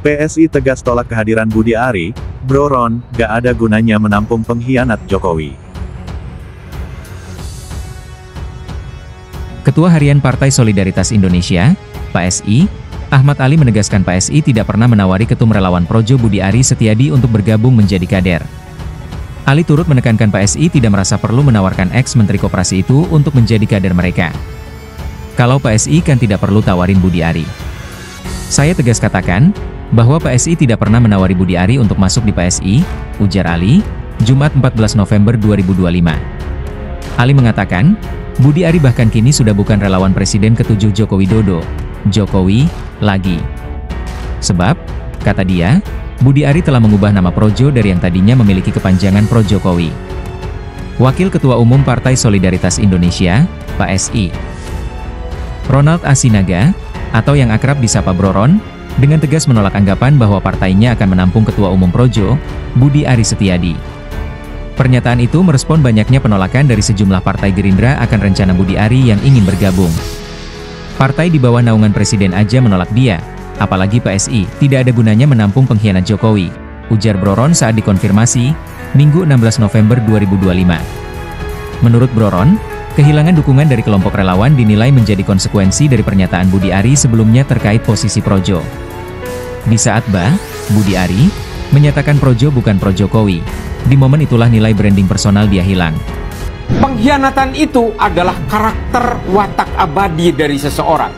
PSI tegas tolak kehadiran Budi Ari, Bro Ron, gak ada gunanya menampung pengkhianat Jokowi. Ketua Harian Partai Solidaritas Indonesia, PSI, Ahmad Ali menegaskan PSI tidak pernah menawari Ketum Relawan Projo Budi Ari Setiadi untuk bergabung menjadi kader. Ali turut menekankan PSI tidak merasa perlu menawarkan ex-Menteri Koperasi itu untuk menjadi kader mereka. Kalau PSI kan tidak perlu tawarin Budi Ari. Saya tegas katakan, bahwa PSI tidak pernah menawari Budi Ari untuk masuk di PSI, ujar Ali, Jumat 14 November 2025. Ali mengatakan, Budi Ari bahkan kini sudah bukan relawan Presiden ke-7 Joko Widodo, Jokowi, lagi. Sebab, kata dia, Budi Ari telah mengubah nama Projo dari yang tadinya memiliki kepanjangan Pro Jokowi. Wakil Ketua Umum Partai Solidaritas Indonesia, PSI, Ronald Asinaga, atau yang akrab disapa Bro Ron, dengan tegas menolak anggapan bahwa partainya akan menampung Ketua Umum Projo, Budi Ari Setiadi. Pernyataan itu merespon banyaknya penolakan dari sejumlah partai Gerindra akan rencana Budi Ari yang ingin bergabung. Partai di bawah naungan Presiden aja menolak dia, apalagi PSI, tidak ada gunanya menampung pengkhianat Jokowi, ujar Bro Ron saat dikonfirmasi, Minggu 16 November 2025. Menurut Bro Ron, kehilangan dukungan dari kelompok relawan dinilai menjadi konsekuensi dari pernyataan Budi Ari sebelumnya terkait posisi Projo. Di saat Budi Ari menyatakan Projo bukan Pro Jokowi, di momen itulah nilai branding personal dia hilang. Pengkhianatan itu adalah karakter watak abadi dari seseorang.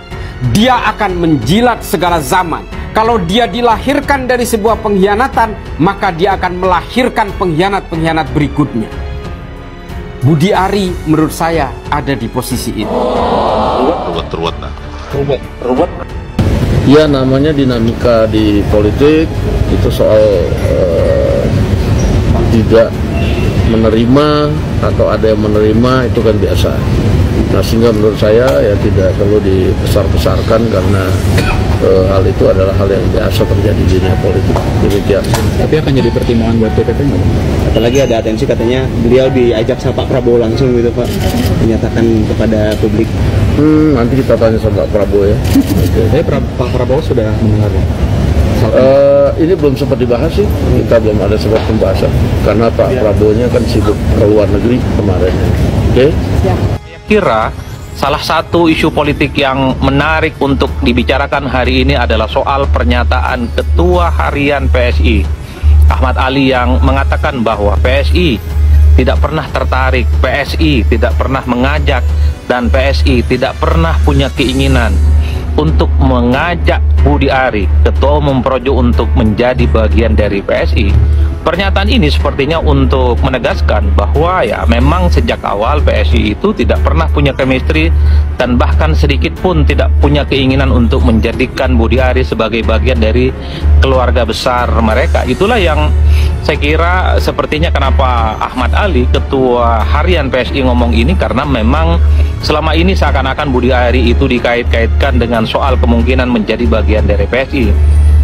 Dia akan menjilat segala zaman. Kalau dia dilahirkan dari sebuah pengkhianatan, maka dia akan melahirkan pengkhianat-pengkhianat berikutnya. Budi Ari menurut saya ada di posisi itu. Ruwet. Ya, namanya dinamika di politik itu soal tidak menerima atau ada yang menerima itu kan biasa. Nah, sehingga menurut saya ya tidak perlu dibesar-besarkan karena hal itu adalah hal yang biasa terjadi di dunia politik. Demikian. Tapi akan jadi pertimbangan buat DPP nggak? Apalagi ada atensi katanya beliau diajak sama Pak Prabowo langsung gitu Pak, menyatakan kepada publik. Nanti kita tanya sama Pak Prabowo ya. Tapi Pak Prabowo sudah mendengar ya? Ini belum sempat dibahas sih, kita belum ada sempat pembahasan karena Pak Prabowo-nya kan sibuk ke luar negeri kemarin. Oke? Saya kira salah satu isu politik yang menarik untuk dibicarakan hari ini adalah soal pernyataan Ketua Harian PSI, Ahmad Ali, yang mengatakan bahwa PSI tidak pernah tertarik, PSI tidak pernah mengajak, dan PSI tidak pernah punya keinginan untuk mengajak Budi Ari, Ketua Umum Projo, untuk menjadi bagian dari PSI. Pernyataan ini sepertinya untuk menegaskan bahwa ya memang sejak awal PSI itu tidak pernah punya chemistry dan bahkan sedikit pun tidak punya keinginan untuk menjadikan Budi Ari sebagai bagian dari keluarga besar mereka. Itulah yang saya kira sepertinya kenapa Ahmad Ali, Ketua Harian PSI, ngomong ini, karena memang selama ini seakan-akan Budi Ari itu dikait-kaitkan dengan soal kemungkinan menjadi bagian dari PSI.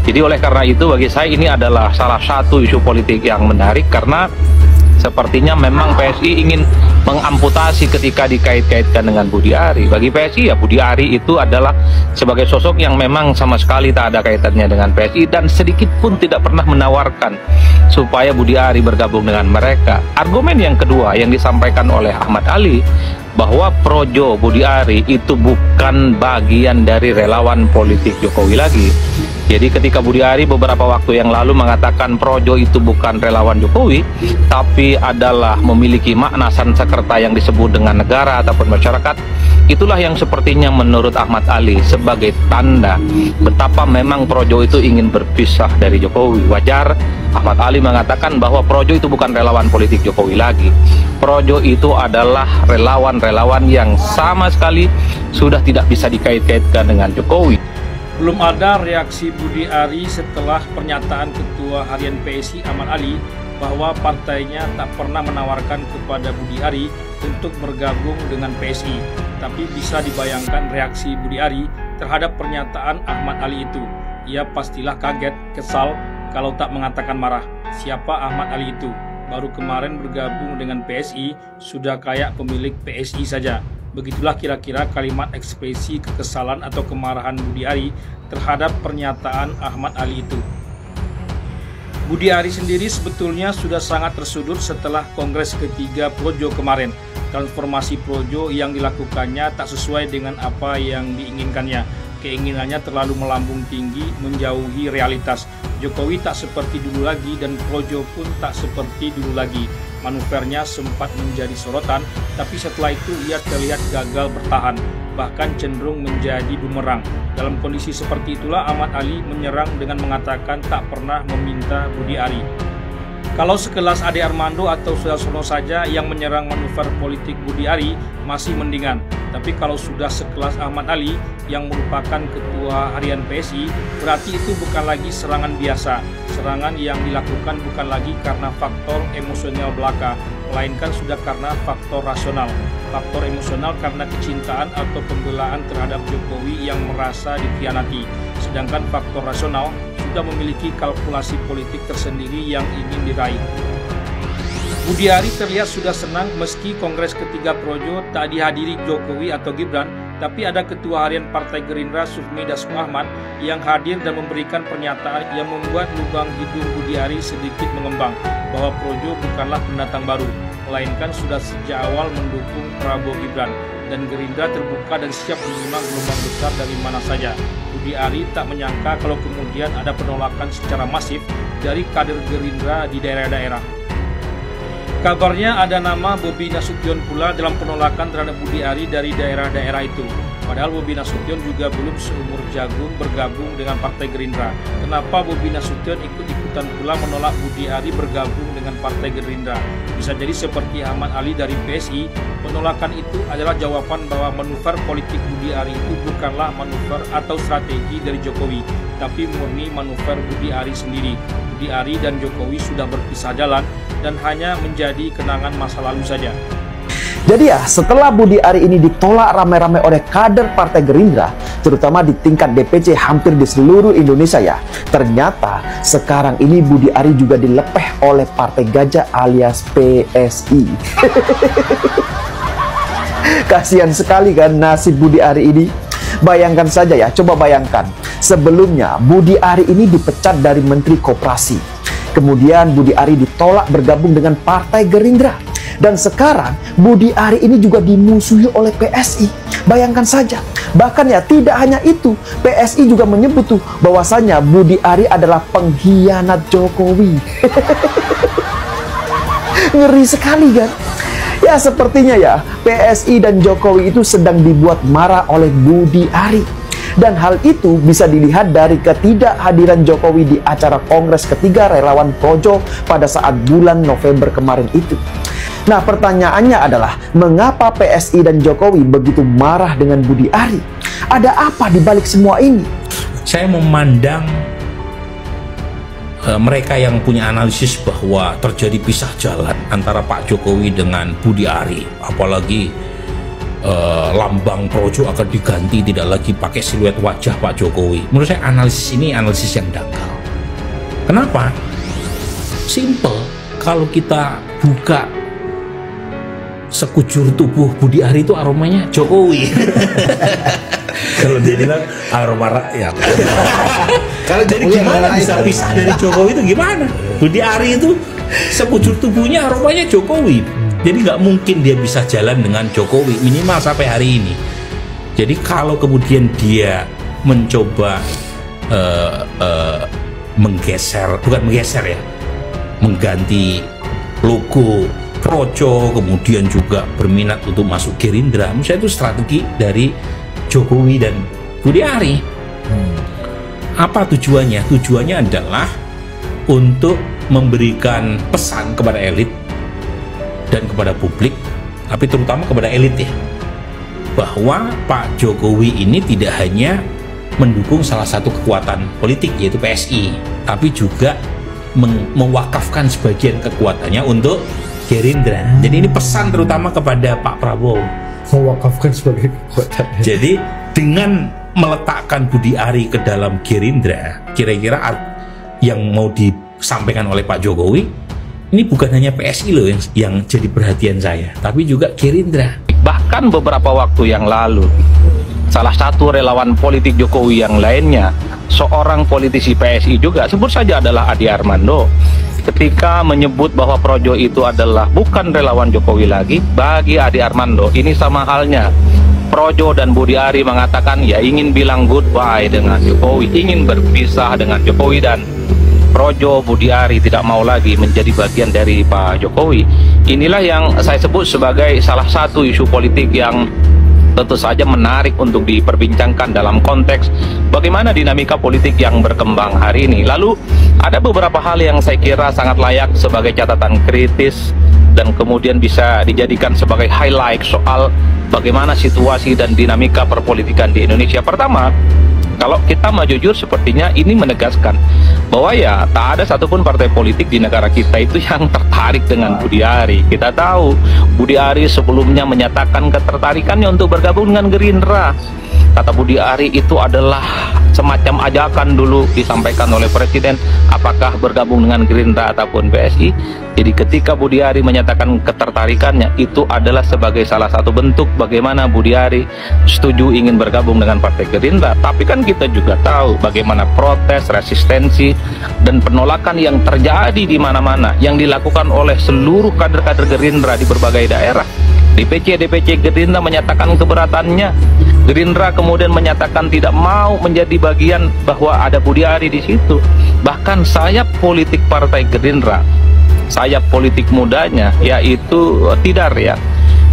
Jadi oleh karena itu bagi saya ini adalah salah satu isu politik yang menarik, karena sepertinya memang PSI ingin mengamputasi ketika dikait-kaitkan dengan Budi Ari. Bagi PSI ya Budi Ari itu adalah sebagai sosok yang memang sama sekali tak ada kaitannya dengan PSI dan sedikit pun tidak pernah menawarkan supaya Budi Ari bergabung dengan mereka. Argumen yang kedua yang disampaikan oleh Ahmad Ali bahwa Projo Budi Ari itu bukan bagian dari relawan politik Jokowi lagi. Jadi ketika Budi Ari beberapa waktu yang lalu mengatakan Projo itu bukan relawan Jokowi, tapi adalah memiliki makna Sansekerta yang disebut dengan negara ataupun masyarakat, itulah yang sepertinya menurut Ahmad Ali sebagai tanda betapa memang Projo itu ingin berpisah dari Jokowi. Wajar Ahmad Ali mengatakan bahwa Projo itu bukan relawan politik Jokowi lagi. Projo itu adalah relawan-relawan yang sama sekali sudah tidak bisa dikait-kaitkan dengan Jokowi. Belum ada reaksi Budi Ari setelah pernyataan Ketua Harian PSI Ahmad Ali bahwa partainya tak pernah menawarkan kepada Budi Ari untuk bergabung dengan PSI. Tapi bisa dibayangkan reaksi Budi Ari terhadap pernyataan Ahmad Ali itu. Ia pastilah kaget, kesal, kalau tak mengatakan marah. Siapa Ahmad Ali itu? Baru kemarin bergabung dengan PSI, sudah kayak pemilik PSI saja. Begitulah kira-kira kalimat ekspresi kekesalan atau kemarahan Budi Ari terhadap pernyataan Ahmad Ali itu. Budi Ari sendiri sebetulnya sudah sangat tersudut setelah Kongres ketiga Projo kemarin. Transformasi Projo yang dilakukannya tak sesuai dengan apa yang diinginkannya. Keinginannya terlalu melambung tinggi, menjauhi realitas. Jokowi tak seperti dulu lagi dan Projo pun tak seperti dulu lagi. Manuvernya sempat menjadi sorotan, tapi setelah itu ia terlihat gagal bertahan, bahkan cenderung menjadi bumerang. Dalam kondisi seperti itulah Ahmad Ali menyerang dengan mengatakan tak pernah meminta Budi Ari. Kalau sekelas Ade Armando atau Sudarsono saja yang menyerang manuver politik Budi Ari masih mendingan. Tapi kalau sudah sekelas Ahmad Ali yang merupakan ketua harian PSI, berarti itu bukan lagi serangan biasa. Serangan yang dilakukan bukan lagi karena faktor emosional belaka, melainkan sudah karena faktor rasional. Faktor emosional karena kecintaan atau pembelaan terhadap Jokowi yang merasa dikhianati. Sedangkan faktor rasional sudah memiliki kalkulasi politik tersendiri yang ingin diraih. Budi Ari terlihat sudah senang meski Kongres ketiga Projo tak dihadiri Jokowi atau Gibran, tapi ada Ketua Harian Partai Gerindra Sufmi Dasko Ahmad yang hadir dan memberikan pernyataan yang membuat lubang hidung Budi Ari sedikit mengembang bahwa Projo bukanlah pendatang baru, melainkan sudah sejak awal mendukung Prabowo Gibran dan Gerindra terbuka dan siap menerima gelombang besar dari mana saja. Budi Ari tak menyangka kalau kemudian ada penolakan secara masif dari kader Gerindra di daerah-daerah. Kabarnya ada nama Bobi Nasution pula dalam penolakan terhadap Budi Ari dari daerah-daerah itu. Padahal Bobi Nasution juga belum seumur jagung bergabung dengan Partai Gerindra. Kenapa Bobi Nasution ikut-ikutan pula menolak Budi Ari bergabung dengan Partai Gerindra? Bisa jadi seperti Ahmad Ali dari PSI, penolakan itu adalah jawaban bahwa manuver politik Budi Ari itu bukanlah manuver atau strategi dari Jokowi, tapi murni manuver Budi Ari sendiri. Budi Ari dan Jokowi sudah berpisah jalan dan hanya menjadi kenangan masa lalu saja. Jadi ya, setelah Budi Ari ini ditolak ramai-ramai oleh kader Partai Gerindra, terutama di tingkat DPC hampir di seluruh Indonesia ya, ternyata sekarang ini Budi Ari juga dilepeh oleh Partai Gajah alias PSI. Kasihan sekali kan nasib Budi Ari ini. Bayangkan saja ya, coba bayangkan. Sebelumnya Budi Ari ini dipecat dari Menteri Koperasi. Kemudian Budi Ari ditolak bergabung dengan Partai Gerindra. Dan sekarang Budi Ari ini juga dimusuhi oleh PSI. Bayangkan saja. Bahkan ya tidak hanya itu, PSI juga menyebut tuh bahwasanya Budi Ari adalah pengkhianat Jokowi. Ngeri sekali kan? Ya sepertinya ya PSI dan Jokowi itu sedang dibuat marah oleh Budi Ari. Dan hal itu bisa dilihat dari ketidakhadiran Jokowi di acara Kongres ketiga Relawan Projo pada saat bulan November kemarin itu. Nah pertanyaannya adalah, mengapa PSI dan Jokowi begitu marah dengan Budi Ari? Ada apa di balik semua ini? Saya memandang mereka yang punya analisis bahwa terjadi pisah jalan antara Pak Jokowi dengan Budi Ari, apalagi lambang Projo akan diganti tidak lagi pakai siluet wajah Pak Jokowi. Menurut saya analisis ini analisis yang dangkal. Kenapa? Simple, kalau kita buka sekujur tubuh Budi Ari itu aromanya Jokowi. Kalau dia bilang aroma rakyat. Kalau jadi gimana bisa pisah dari Jokowi itu gimana? Budi Ari itu sekujur tubuhnya aromanya Jokowi. Jadi nggak mungkin dia bisa jalan dengan Jokowi minimal sampai hari ini. Jadi kalau kemudian dia mencoba menggeser, bukan menggeser ya, mengganti logo Projo, kemudian juga berminat untuk masuk Gerindra, menurut saya itu strategi dari Jokowi dan Budi Ari. Apa tujuannya? Tujuannya adalah untuk memberikan pesan kepada elit dan kepada publik, tapi terutama kepada elit ya, bahwa Pak Jokowi ini tidak hanya mendukung salah satu kekuatan politik yaitu PSI, tapi juga mewakafkan sebagian kekuatannya untuk Gerindra. Jadi ini pesan terutama kepada Pak Prabowo, mewakafkan sebagai kekuatan. Jadi dengan meletakkan Budi Ari ke dalam Gerindra, kira-kira yang mau disampaikan oleh Pak Jokowi Ini bukan hanya PSI loh yang jadi perhatian saya, tapi juga Gerindra. Bahkan beberapa waktu yang lalu, salah satu relawan politik Jokowi yang lainnya, seorang politisi PSI juga, sebut saja adalah Adi Armando, ketika menyebut bahwa Projo itu adalah bukan relawan Jokowi lagi, bagi Adi Armando ini sama halnya Projo dan Budi Ari mengatakan ya ingin bilang goodbye dengan Jokowi, ingin berpisah dengan Jokowi, dan Projo, Budi Ari tidak mau lagi menjadi bagian dari Pak Jokowi. Inilah yang saya sebut sebagai salah satu isu politik yang tentu saja menarik untuk diperbincangkan dalam konteks bagaimana dinamika politik yang berkembang hari ini. Lalu ada beberapa hal yang saya kira sangat layak sebagai catatan kritis dan kemudian bisa dijadikan sebagai highlight soal bagaimana situasi dan dinamika perpolitikan di Indonesia. Pertama, kalau kita mau jujur, sepertinya ini menegaskan bahwa ya tak ada satupun partai politik di negara kita itu yang tertarik dengan Budi Ari. Kita tahu Budi Ari sebelumnya menyatakan ketertarikannya untuk bergabung dengan Gerindra. Kata Budi Ari itu adalah semacam ajakan dulu disampaikan oleh Presiden, apakah bergabung dengan Gerindra ataupun PSI. Jadi ketika Budi Ari menyatakan ketertarikannya, itu adalah sebagai salah satu bentuk bagaimana Budi Ari setuju ingin bergabung dengan Partai Gerindra. Tapi kan kita juga tahu bagaimana protes, resistensi, dan penolakan yang terjadi di mana-mana, yang dilakukan oleh seluruh kader-kader Gerindra di berbagai daerah. DPC Gerindra menyatakan keberatannya. Gerindra kemudian menyatakan tidak mau menjadi bagian bahwa ada Budi Ari di situ. Bahkan sayap politik Partai Gerindra, sayap politik mudanya, yaitu Tidar ya,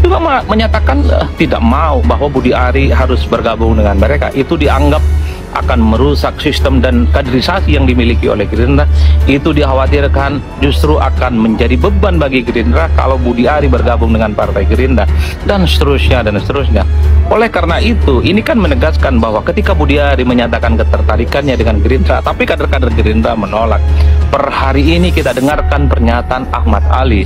juga menyatakan tidak mau bahwa Budi Ari harus bergabung dengan mereka. Itu dianggap akan merusak sistem dan kaderisasi yang dimiliki oleh Gerindra. Itu dikhawatirkan justru akan menjadi beban bagi Gerindra kalau Budi Ari bergabung dengan Partai Gerindra, dan seterusnya dan seterusnya. Oleh karena itu, ini kan menegaskan bahwa ketika Budi Ari menyatakan ketertarikannya dengan Gerindra, tapi kader-kader Gerindra menolak. Per hari ini kita dengarkan pernyataan Ahmad Ali.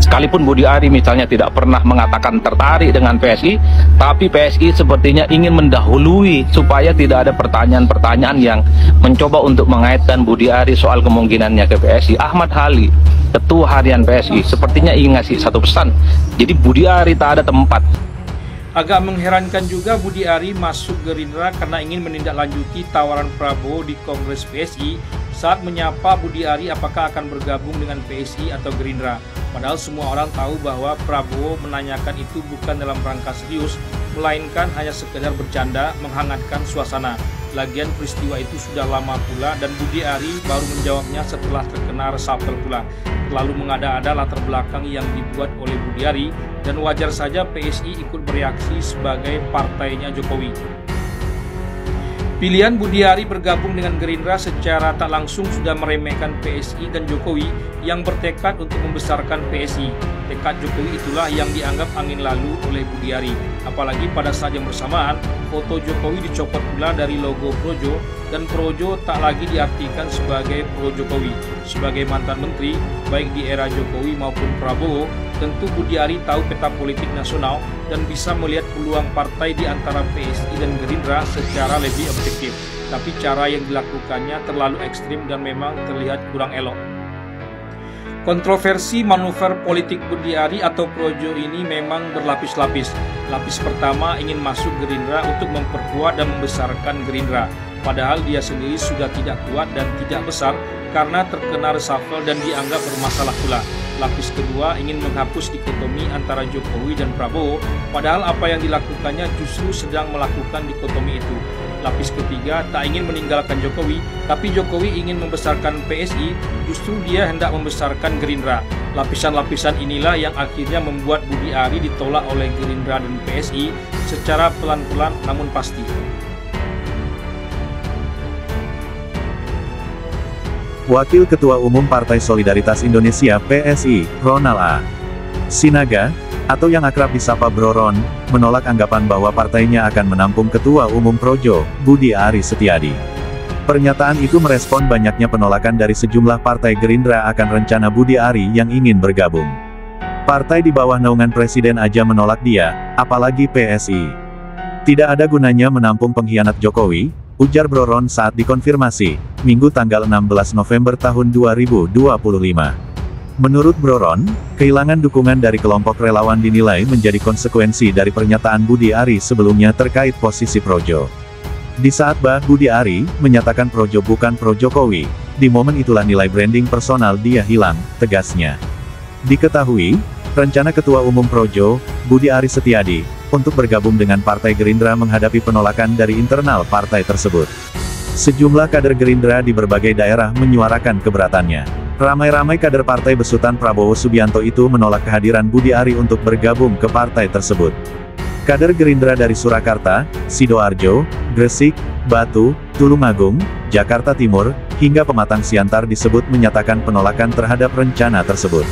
Sekalipun Budi Ari misalnya tidak pernah mengatakan tertarik dengan PSI, tapi PSI sepertinya ingin mendahului supaya tidak ada pertanyaan-pertanyaan yang mencoba untuk mengaitkan Budi Ari soal kemungkinannya ke PSI. Ahmad Ali, Ketua Harian PSI, sepertinya ingin ngasih satu pesan. Jadi Budi Ari tak ada tempat. Agak mengherankan juga Budi Ari masuk Gerindra karena ingin menindaklanjuti tawaran Prabowo di Kongres PSI saat menyapa Budi Ari apakah akan bergabung dengan PSI atau Gerindra. Padahal semua orang tahu bahwa Prabowo menanyakan itu bukan dalam rangka serius, melainkan hanya sekedar bercanda menghangatkan suasana. Lagian peristiwa itu sudah lama pula dan Budi Ari baru menjawabnya setelah terkena reshuffle pula. Lalu mengada-ada latar belakang yang dibuat oleh Budi Ari, dan wajar saja PSI ikut bereaksi sebagai partainya Jokowi. Pilihan Budi Ari bergabung dengan Gerindra secara tak langsung sudah meremehkan PSI dan Jokowi yang bertekad untuk membesarkan PSI. Tekad Jokowi itulah yang dianggap angin lalu oleh Budi Ari. Apalagi pada saat yang bersamaan, foto Jokowi dicopot pula dari logo Projo, dan Projo tak lagi diartikan sebagai Pro Jokowi. Sebagai mantan menteri, baik di era Jokowi maupun Prabowo, tentu Budi Ari tahu peta politik nasional dan bisa melihat peluang partai di antara PSI dan Gerindra secara lebih objektif. Tapi cara yang dilakukannya terlalu ekstrim dan memang terlihat kurang elok. Kontroversi manuver politik Budi Ari atau Projo ini memang berlapis-lapis. Lapis pertama ingin masuk Gerindra untuk memperkuat dan membesarkan Gerindra. Padahal dia sendiri sudah tidak kuat dan tidak besar karena terkena reshuffle dan dianggap bermasalah pula. Lapis kedua ingin menghapus dikotomi antara Jokowi dan Prabowo, padahal apa yang dilakukannya justru sedang melakukan dikotomi itu. Lapis ketiga tak ingin meninggalkan Jokowi, tapi Jokowi ingin membesarkan PSI, justru dia hendak membesarkan Gerindra. Lapisan-lapisan inilah yang akhirnya membuat Budi Ari ditolak oleh Gerindra dan PSI secara pelan-pelan namun pasti. Wakil Ketua Umum Partai Solidaritas Indonesia PSI, Ronald A. Sinaga, atau yang akrab disapa Bro Ron, menolak anggapan bahwa partainya akan menampung Ketua Umum Projo, Budi Ari Setiadi. Pernyataan itu merespon banyaknya penolakan dari sejumlah partai Gerindra akan rencana Budi Ari yang ingin bergabung. Partai di bawah naungan Presiden aja menolak dia, apalagi PSI. Tidak ada gunanya menampung pengkhianat Jokowi, ujar Bro Ron saat dikonfirmasi, Minggu tanggal 16 November tahun 2025. Menurut Broron, kehilangan dukungan dari kelompok relawan dinilai menjadi konsekuensi dari pernyataan Budi Ari sebelumnya terkait posisi Projo. Di saat Budi Ari menyatakan Projo bukan pro-Jokowi, di momen itulah nilai branding personal dia hilang, tegasnya. Diketahui, rencana Ketua Umum Projo, Budi Ari Setiadi, untuk bergabung dengan Partai Gerindra menghadapi penolakan dari internal partai tersebut. Sejumlah kader Gerindra di berbagai daerah menyuarakan keberatannya. Ramai-ramai kader partai besutan Prabowo Subianto itu menolak kehadiran Budi Ari untuk bergabung ke partai tersebut. Kader Gerindra dari Surakarta, Sidoarjo, Gresik, Batu, Tulungagung, Jakarta Timur, hingga Pematang Siantar disebut menyatakan penolakan terhadap rencana tersebut.